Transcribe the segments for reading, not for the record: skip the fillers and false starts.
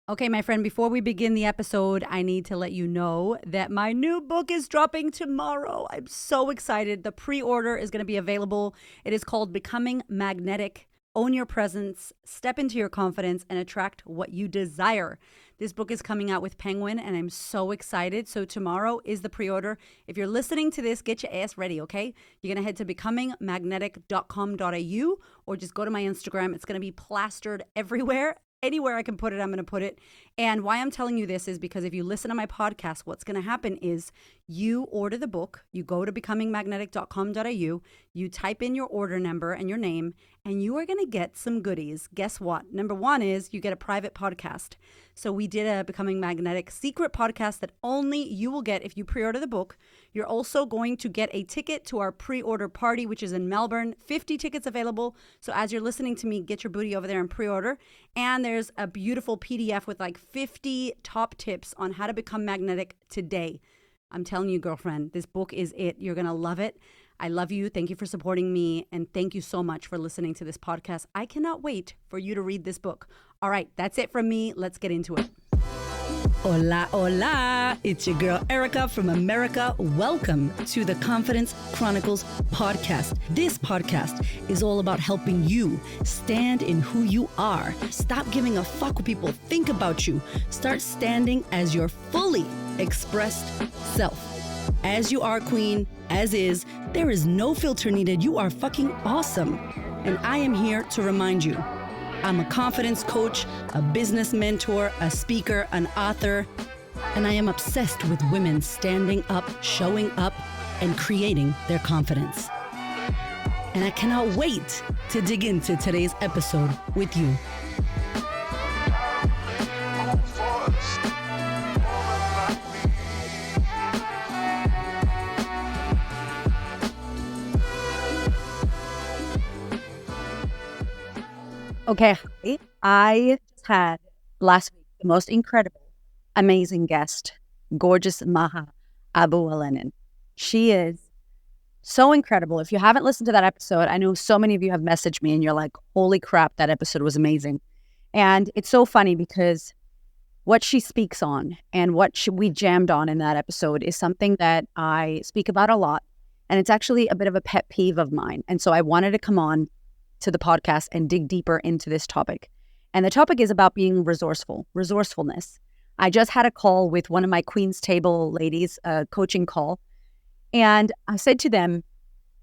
Okay, my friend, before we begin the episode, I need to let you know that my new book is dropping tomorrow. I'm so excited. The pre-order is going to be available. It is called Becoming Magnetic. Own your presence, step into your confidence, and attract what you desire. This book is coming out with Penguin, and I'm so excited. So tomorrow is the pre-order. If you're listening to this, get your ass ready, okay? You're going to head to becomingmagnetic.com.au or just go to my Instagram. It's going to be plastered everywhere. Anywhere I can put it, I'm going to put it. And why I'm telling you this is because if you listen to my podcast, what's going to happen is you order the book, you go to becomingmagnetic.com.au, you type in your order number and your name, and you are going to get some goodies. Guess what? Number one is you get a private podcast. So we did a Becoming Magnetic secret podcast that only you will get if you pre-order the book. You're also going to get a ticket to our pre-order party, which is in Melbourne. 50 tickets available. So as you're listening to me, get your booty over there and pre-order. And there's a beautiful PDF with like 50 top tips on how to become magnetic today. I'm telling you, girlfriend, this book is it. You're going to love it. I love you. Thank you for supporting me. And thank you so much for listening to this podcast. I cannot wait for you to read this book. All right, that's it from me. Let's get into it. Hola, hola. It's your girl, Erica from America. Welcome to the Confidence Chronicles podcast. This podcast is all about helping you stand in who you are. Stop giving a fuck what people think about you. Start standing as your fully expressed self. As you are, queen, as is, there is no filter needed. You are fucking awesome. And I am here to remind you, I'm a confidence coach, a business mentor, a speaker, an author, and I am obsessed with women standing up, showing up, and creating their confidence. And I cannot wait to dig into today's episode with you. Okay, I just had last week the most incredible, amazing guest, gorgeous Maha Abu-Alenin. She is so incredible. If you haven't listened to that episode, I know so many of you have messaged me and you're like, holy crap, that episode was amazing. And it's so funny because what she speaks on and what we jammed on in that episode is something that I speak about a lot. And it's actually a bit of a pet peeve of mine. And so I wanted to come on to the podcast and dig deeper into this topic. And the topic is about being resourcefulness. I just had a call with one of my Queen's Table ladies, a coaching call. And I said to them,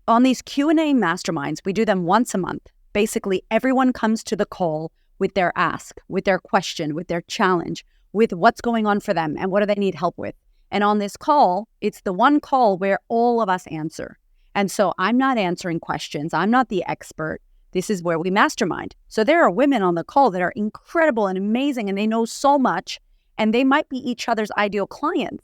on these Q&A masterminds, we do them once a month. Basically, everyone comes to the call with their ask, with their question, with their challenge, with what's going on for them and what do they need help with. And on this call, it's the one call where all of us answer. And so I'm not answering questions. I'm not the expert. This is where we mastermind. So there are women on the call that are incredible and amazing, and they know so much, and they might be each other's ideal clients.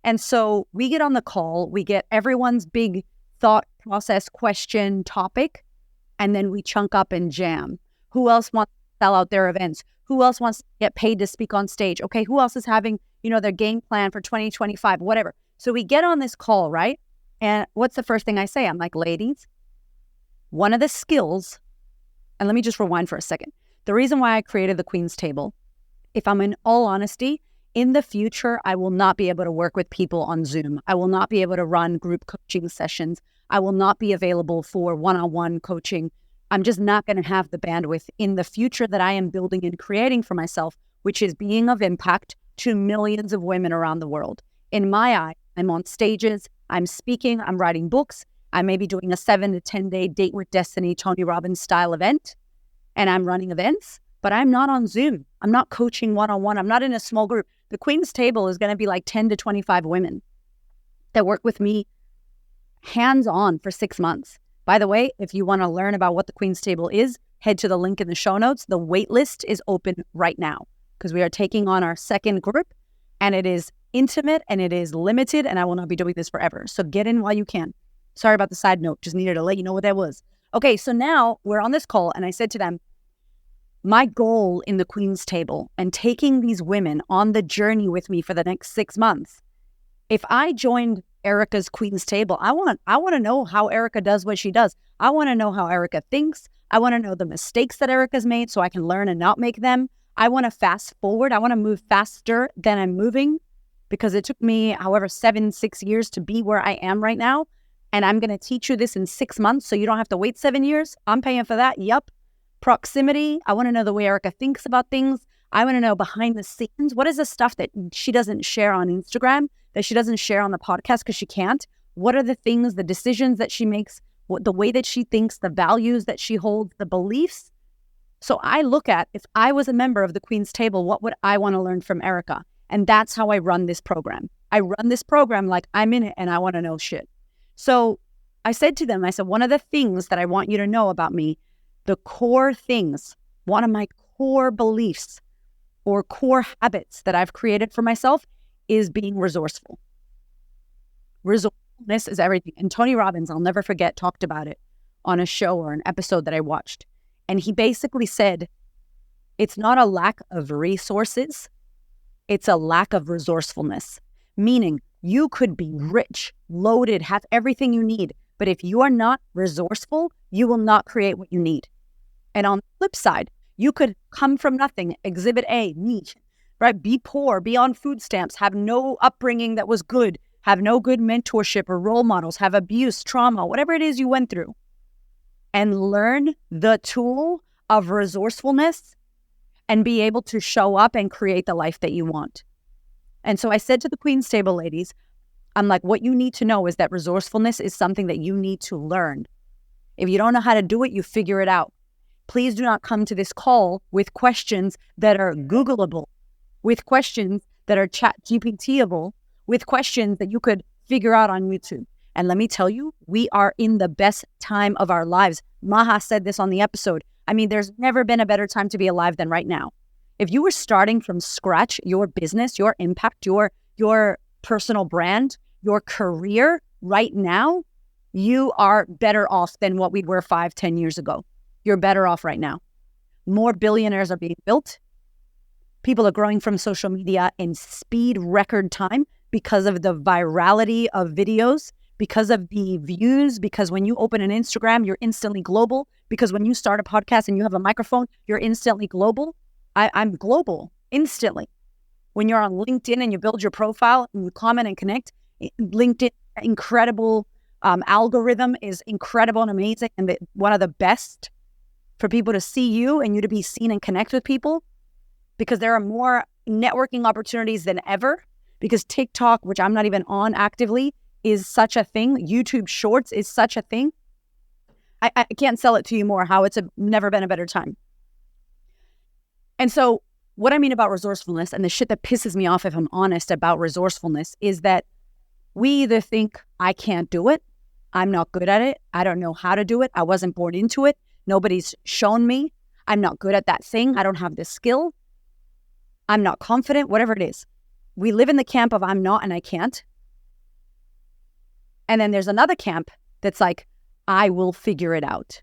And so we get on the call, we get everyone's big thought process, question, topic, and then we chunk up and jam. Who else wants to sell out their events? Who else wants to get paid to speak on stage? Okay, who else is having, their game plan for 2025, whatever. So we get on this call, right? And what's the first thing I say? I'm like, ladies, one of the skills. And let me just rewind for a second. The reason why I created the Queen's Table, if I'm in all honesty, in the future, I will not be able to work with people on Zoom. I will not be able to run group coaching sessions. I will not be available for one-on-one coaching. I'm just not going to have the bandwidth in the future that I am building and creating for myself, which is being of impact to millions of women around the world. In my eye, I'm on stages, I'm speaking, I'm writing books. I may be doing a 7 to 10 day Date with Destiny, Tony Robbins style event, and I'm running events, but I'm not on Zoom. I'm not coaching one-on-one. I'm not in a small group. The Queen's Table is going to be like 10 to 25 women that work with me hands-on for 6 months. By the way, if you want to learn about what the Queen's Table is, head to the link in the show notes. The wait list is open right now because we are taking on our second group, and it is intimate and it is limited, and I will not be doing this forever. So get in while you can. Sorry about the side note. Just needed to let you know what that was. Okay, so now we're on this call, and I said to them, my goal in the Queen's Table and taking these women on the journey with me for the next 6 months, if I joined Erica's Queen's Table, I want to know how Erica does what she does. I want to know how Erica thinks. I want to know the mistakes that Erica's made so I can learn and not make them. I want to fast forward. I want to move faster than I'm moving because it took me, however, 6 years to be where I am right now. And I'm going to teach you this in 6 months so you don't have to wait 7 years. I'm paying for that. Yup. Proximity. I want to know the way Erica thinks about things. I want to know behind the scenes. What is the stuff that she doesn't share on Instagram, that she doesn't share on the podcast because she can't? What are the things, the decisions that she makes, the way that she thinks, the values that she holds, the beliefs? So I look at, if I was a member of the Queen's Table, what would I want to learn from Erica? And that's how I run this program. I run this program like I'm in it and I want to know shit. So I said to them, I said, one of the things that I want you to know about me, the core things, one of my core beliefs or core habits that I've created for myself is being resourceful. Resourcefulness is everything. And Tony Robbins, I'll never forget, talked about it on a show or an episode that I watched. And he basically said, it's not a lack of resources, it's a lack of resourcefulness. Meaning, you could be rich, loaded, have everything you need, but if you are not resourceful, you will not create what you need. And on the flip side, you could come from nothing, exhibit A, me, right? Be poor, be on food stamps, have no upbringing that was good, have no good mentorship or role models, have abuse, trauma, whatever it is you went through, and learn the tool of resourcefulness and be able to show up and create the life that you want. And so I said to the Queen's Table ladies, I'm like, what you need to know is that resourcefulness is something that you need to learn. If you don't know how to do it, you figure it out. Please do not come to this call with questions that are Googleable, with questions that are chat GPTable, with questions that you could figure out on YouTube. And let me tell you, we are in the best time of our lives. Maha said this on the episode. I mean, there's never been a better time to be alive than right now. If you were starting from scratch, your business, your impact, your personal brand, your career right now, you are better off than what we were 5-10 years ago. You're better off right now. More billionaires are being built. People are growing from social media in speed record time because of the virality of videos, because of the views, because when you open an Instagram, you're instantly global, because when you start a podcast and you have a microphone, you're instantly global. I'm global instantly. When you're on LinkedIn and you build your profile and you comment and connect, LinkedIn incredible algorithm is incredible and amazing and one of the best for people to see you and you to be seen and connect with people, because there are more networking opportunities than ever, because TikTok, which I'm not even on actively, is such a thing. YouTube Shorts is such a thing. I can't sell it to you more how it's never been a better time. And so what I mean about resourcefulness, and the shit that pisses me off, if I'm honest, about resourcefulness, is that we either think I can't do it, I'm not good at it, I don't know how to do it, I wasn't born into it, nobody's shown me, I'm not good at that thing, I don't have the skill, I'm not confident, whatever it is. We live in the camp of I'm not and I can't. And then there's another camp that's like, I will figure it out.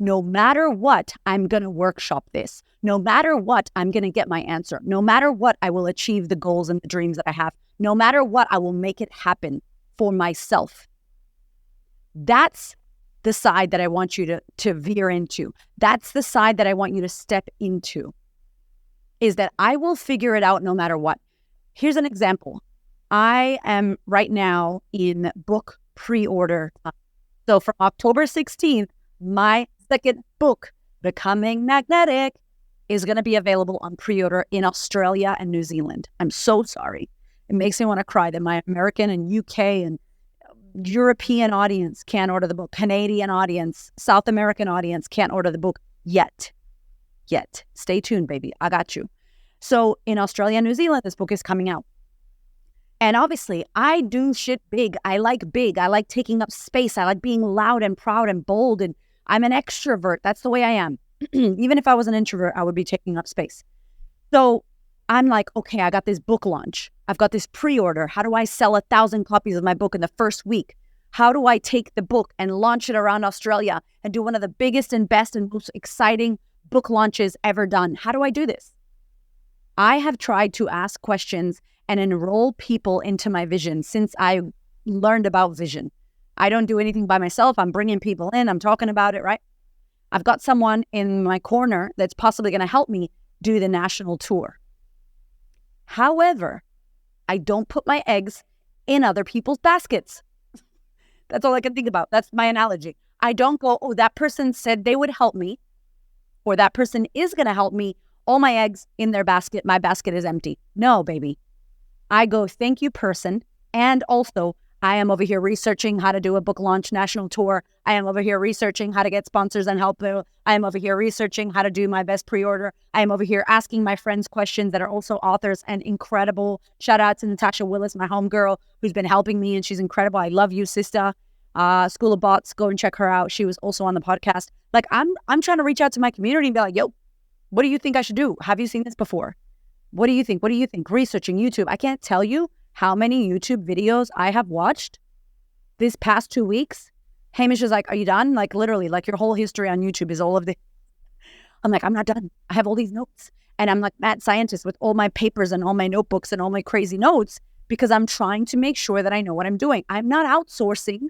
No matter what, I'm going to workshop this. No matter what, I'm going to get my answer. No matter what, I will achieve the goals and the dreams that I have. No matter what, I will make it happen for myself. That's the side that I want you to veer into. That's the side that I want you to step into, is that I will figure it out no matter what. Here's an example. I am right now in book pre-order. So from October 16th, my second book, Becoming Magnetic, is going to be available on pre-order in Australia and New Zealand. I'm so sorry. It makes me want to cry that my American and UK and European audience can't order the book. Canadian audience, South American audience can't order the book yet. Stay tuned, baby. I got you. So in Australia and New Zealand, this book is coming out. And obviously, I do shit big. I like taking up space. I like being loud and proud and bold. And I'm an extrovert. That's the way I am. Even if I was an introvert, I would be taking up space. So I'm like, okay, I got this book launch. I've got this pre-order. How do I sell 1,000 copies of my book in the first week? How do I take the book and launch it around Australia and do one of the biggest and best and most exciting book launches ever done? How do I do this? I have tried to ask questions and enroll people into my vision since I learned about vision. I don't do anything by myself. I'm bringing people in. I'm talking about it, right? I've got someone in my corner that's possibly going to help me do the national tour. However, I don't put my eggs in other people's baskets. That's all I can think about. That's my analogy. I don't go, oh, that person said they would help me, or that person is going to help me. All my eggs in their basket. My basket is empty. No, baby. I go, thank you, person. And also, I am over here researching how to do a book launch national tour. I am over here researching how to get sponsors and help. I am over here researching how to do my best pre-order. I am over here asking my friends questions that are also authors and incredible. Shout out to Natasha Willis, my homegirl, who's been helping me, and she's incredible. I love you, sister. School of Bots, go and check her out. She was also on the podcast. Like, I'm trying to reach out to my community and be like, yo, what do you think I should do? Have you seen this before? What do you think? What do you think? Researching YouTube. I can't tell you how many YouTube videos I have watched this past 2 weeks. Hamish is like, are you done? Like, literally, like, your whole history on YouTube is all of the... I'm like, I'm not done. I have all these notes. And I'm like mad scientist with all my papers and all my notebooks and all my crazy notes, because I'm trying to make sure that I know what I'm doing. I'm not outsourcing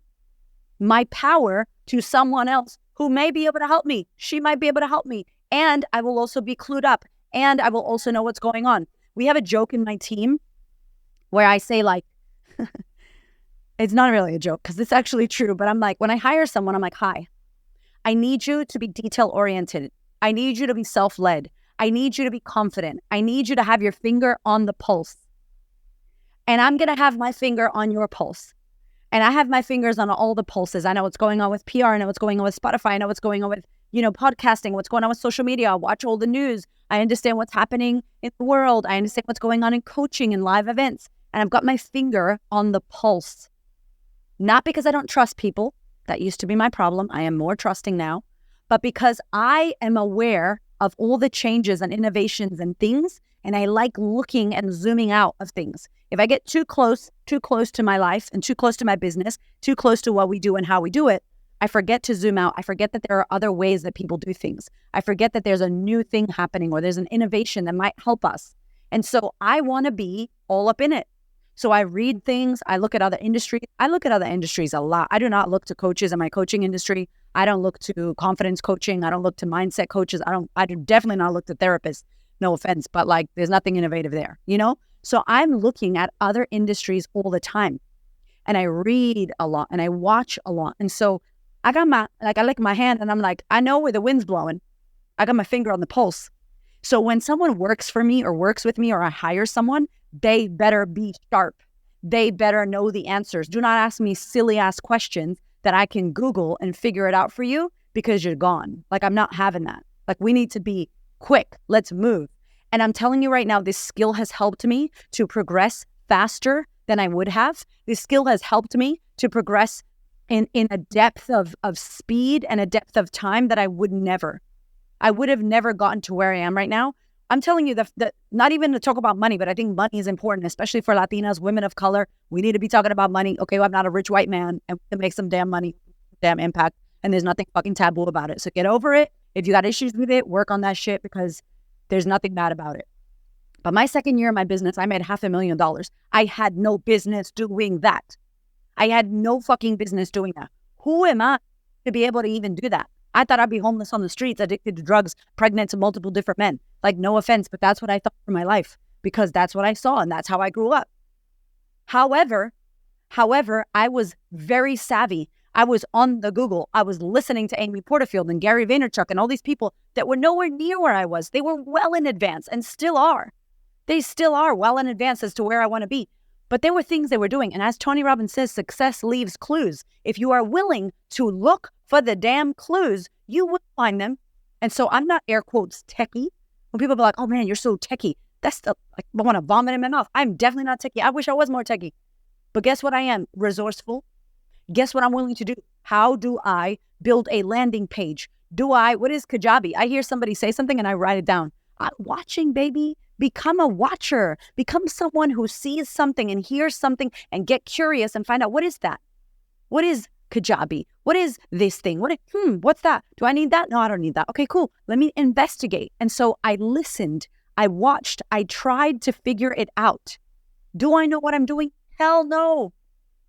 my power to someone else who may be able to help me. She might be able to help me. And I will also be clued up. And I will also know what's going on. We have a joke in my team where I say, like, it's not really a joke because it's actually true. But I'm like, when I hire someone, I'm like, hi, I need you to be detail oriented. I need you to be self-led. I need you to be confident. I need you to have your finger on the pulse. And I'm going to have my finger on your pulse. And I have my fingers on all the pulses. I know what's going on with PR. I know what's going on with Spotify. I know what's going on with, podcasting, what's going on with social media. I watch all the news. I understand what's happening in the world. I understand what's going on in coaching and live events. And I've got my finger on the pulse. Not because I don't trust people. That used to be my problem. I am more trusting now. But because I am aware of all the changes and innovations and things, and I like looking and zooming out of things. If I get too close to my life and too close to my business, too close to what we do and how we do it, I forget to zoom out. I forget that there are other ways that people do things. I forget that there's a new thing happening or there's an innovation that might help us. And so I want to be all up in it. So I read things. I look at other industries. I look at other industries a lot. I do not look to coaches in my coaching industry. I don't look to confidence coaching. I don't look to mindset coaches. I do definitely not look to therapists. No offense, but like, there's nothing innovative there, So I'm looking at other industries all the time, and I read a lot and I watch a lot. And so I lick my hand and I'm like, I know where the wind's blowing. I got my finger on the pulse. So when someone works for me or works with me or I hire someone, they better be sharp. They better know the answers. Do not ask me silly ass questions that I can Google and figure it out for you because you're gone. Like, I'm not having that. Like, we need to be quick. Let's move. And I'm telling you right now, this skill has helped me to progress faster than I would have. This skill has helped me to progress in a depth of speed and a depth of time that I would have never gotten to where I am right now. I'm telling you, the not even to talk about money, but I think money is important, especially for Latinas, women of color. We need to be talking about money. Okay, well, I'm not a rich white man, and we can make some damn money, damn impact, and there's nothing fucking taboo about it. So get over it. If you got issues with it, work on that shit, because there's nothing bad about it. But my second year in my business, I made $500,000. I had no business doing that. I had no fucking business doing that. Who am I to be able to even do that? I thought I'd be homeless on the streets, addicted to drugs, pregnant to multiple different men. Like, no offense, but that's what I thought for my life, because that's what I saw and that's how I grew up. However, I was very savvy. I was on the Google. I was listening to Amy Porterfield and Gary Vaynerchuk and all these people that were nowhere near where I was. They were well in advance and still are. They still are well in advance as to where I want to be. But there were things they were doing. And as Tony Robbins says, success leaves clues. If you are willing to look for the damn clues, you will find them. And so I'm not air quotes techie. When people be like, oh man, you're so techie. That's I want to vomit in my mouth. I'm definitely not techie. I wish I was more techie. But guess what I am? Resourceful. Guess what I'm willing to do? How do I build a landing page? What is Kajabi? I hear somebody say something and I write it down. I'm watching, baby. Become a watcher. Become someone who sees something and hears something and get curious and find out, what is that? What is Kajabi? What is this thing? What's that? Do I need that? No, I don't need that. Okay, cool. Let me investigate. And so I listened, I watched, I tried to figure it out. Do I know what I'm doing? Hell no.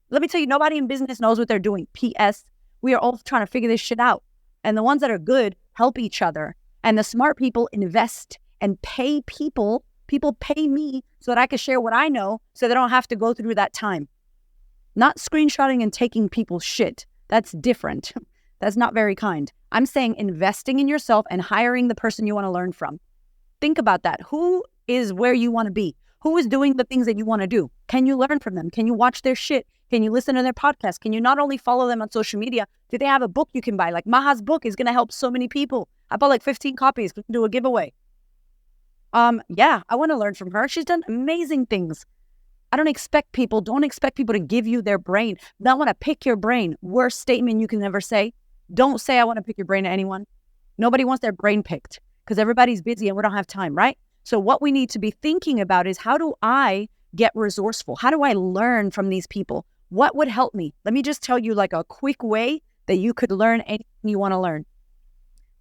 Let me tell you, nobody in business knows what they're doing. P.S. We are all trying to figure this shit out. And the ones that are good help each other. And the smart people invest and pay people pay me so that I can share what I know so they don't have to go through that time. Not screenshotting and taking people's shit. That's different. That's not very kind. I'm saying investing in yourself and hiring the person you want to learn from. Think about that. Who is where you want to be? Who is doing the things that you want to do? Can you learn from them? Can you watch their shit? Can you listen to their podcast? Can you not only follow them on social media, do they have a book you can buy? Like Maha's book is going to help so many people. I bought like 15 copies. We can do a giveaway. Yeah, I want to learn from her. She's done amazing things. Don't expect people to give you their brain. They want to pick your brain. Worst statement you can ever say. Don't say I want to pick your brain to anyone. Nobody wants their brain picked because everybody's busy and we don't have time, right? So what we need to be thinking about is, how do I get resourceful? How do I learn from these people? What would help me? Let me just tell you like a quick way that you could learn anything you want to learn.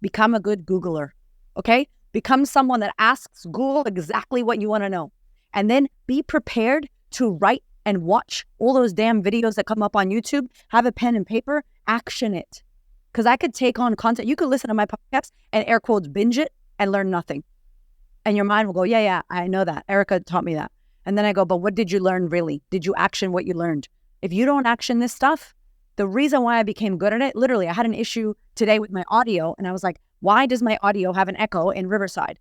Become a good Googler, okay? Become someone that asks Google exactly what you want to know. And then be prepared to write and watch all those damn videos that come up on YouTube. Have a pen and paper, action it. Because I could take on content. You could listen to my podcast and air quotes binge it and learn nothing. And your mind will go, yeah, I know that. Erica taught me that. And then I go, but what did you learn really? Did you action what you learned? If you don't action this stuff, the reason why I became good at it, literally, I had an issue today with my audio. And I was like, why does my audio have an echo in Riverside?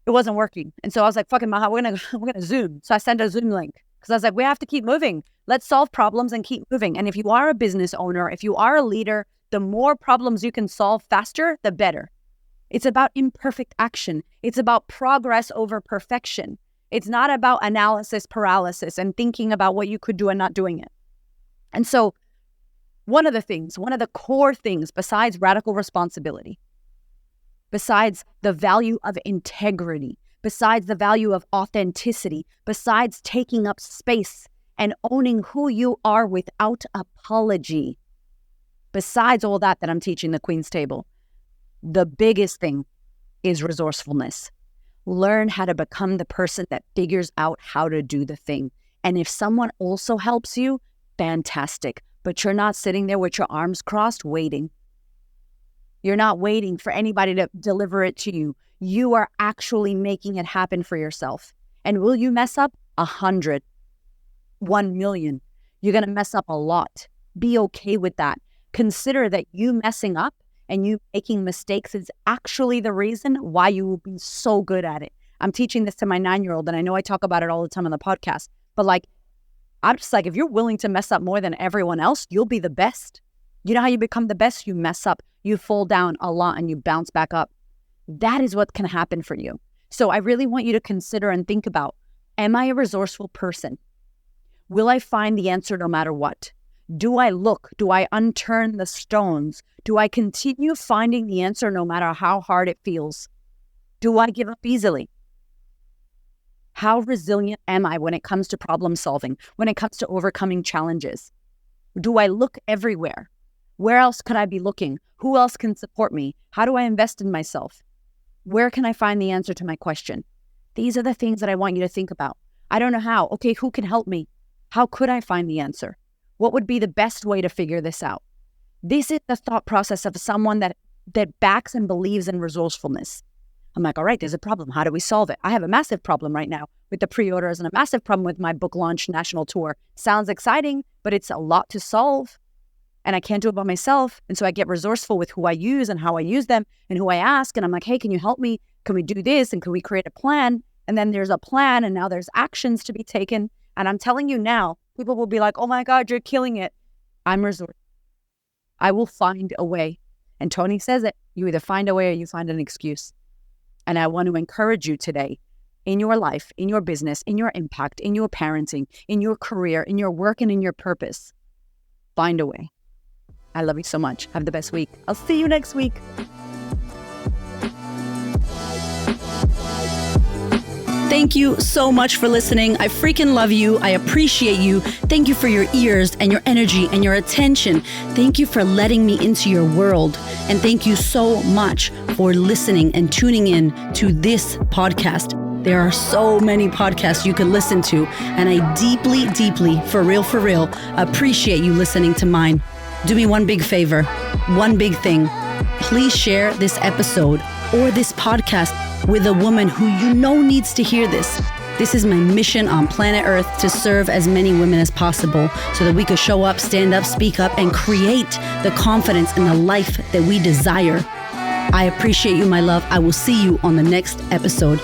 It wasn't working. And so I was like, fucking Maha, we're gonna Zoom. So I sent a Zoom link because I was like, we have to keep moving. Let's solve problems and keep moving. And if you are a business owner, if you are a leader, the more problems you can solve faster, the better. It's about imperfect action. It's about progress over perfection. It's not about analysis paralysis and thinking about what you could do and not doing it. And so one of the core things besides radical responsibility, besides the value of integrity, besides the value of authenticity, besides taking up space and owning who you are without apology, besides all that I'm teaching the Queen's Table, the biggest thing is resourcefulness. Learn how to become the person that figures out how to do the thing. And if someone also helps you, fantastic. But you're not sitting there with your arms crossed waiting. You're not waiting for anybody to deliver it to you. You are actually making it happen for yourself. And will you mess up? 100, 1 million. You're going to mess up a lot. Be okay with that. Consider that you messing up and you making mistakes is actually the reason why you will be so good at it. I'm teaching this to my 9-year-old, and I know I talk about it all the time on the podcast, but like, I'm just like, if you're willing to mess up more than everyone else, you'll be the best. You know how you become the best? You mess up, you fall down a lot, and you bounce back up. That is what can happen for you. So I really want you to consider and think about, am I a resourceful person? Will I find the answer no matter what? Do I look? Do I unturn the stones? Do I continue finding the answer no matter how hard it feels? Do I give up easily? How resilient am I when it comes to problem solving, when it comes to overcoming challenges? Do I look everywhere? Where else could I be looking? Who else can support me? How do I invest in myself? Where can I find the answer to my question? These are the things that I want you to think about. I don't know how. Okay, who can help me? How could I find the answer? What would be the best way to figure this out? This is the thought process of someone that backs and believes in resourcefulness. I'm like, all right, there's a problem. How do we solve it? I have a massive problem right now with the pre-orders and a massive problem with my book launch national tour. Sounds exciting, but it's a lot to solve. And I can't do it by myself. And so I get resourceful with who I use and how I use them and who I ask. And I'm like, hey, can you help me? Can we do this? And can we create a plan? And then there's a plan, and now there's actions to be taken. And I'm telling you now, people will be like, oh my God, you're killing it. I'm resourceful. I will find a way. And Tony says it, you either find a way or you find an excuse. And I want to encourage you today, in your life, in your business, in your impact, in your parenting, in your career, in your work, and in your purpose, find a way. I love you so much. Have the best week. I'll see you next week. Thank you so much for listening. I freaking love you. I appreciate you. Thank you for your ears and your energy and your attention. Thank you for letting me into your world. And thank you so much for listening and tuning in to this podcast. There are so many podcasts you can listen to, and I deeply, deeply, for real, appreciate you listening to mine. Do me one big favor, one big thing. Please share this episode or this podcast with a woman who you know needs to hear this. This is my mission on planet Earth, to serve as many women as possible so that we could show up, stand up, speak up, and create the confidence and the life that we desire. I appreciate you, my love. I will see you on the next episode.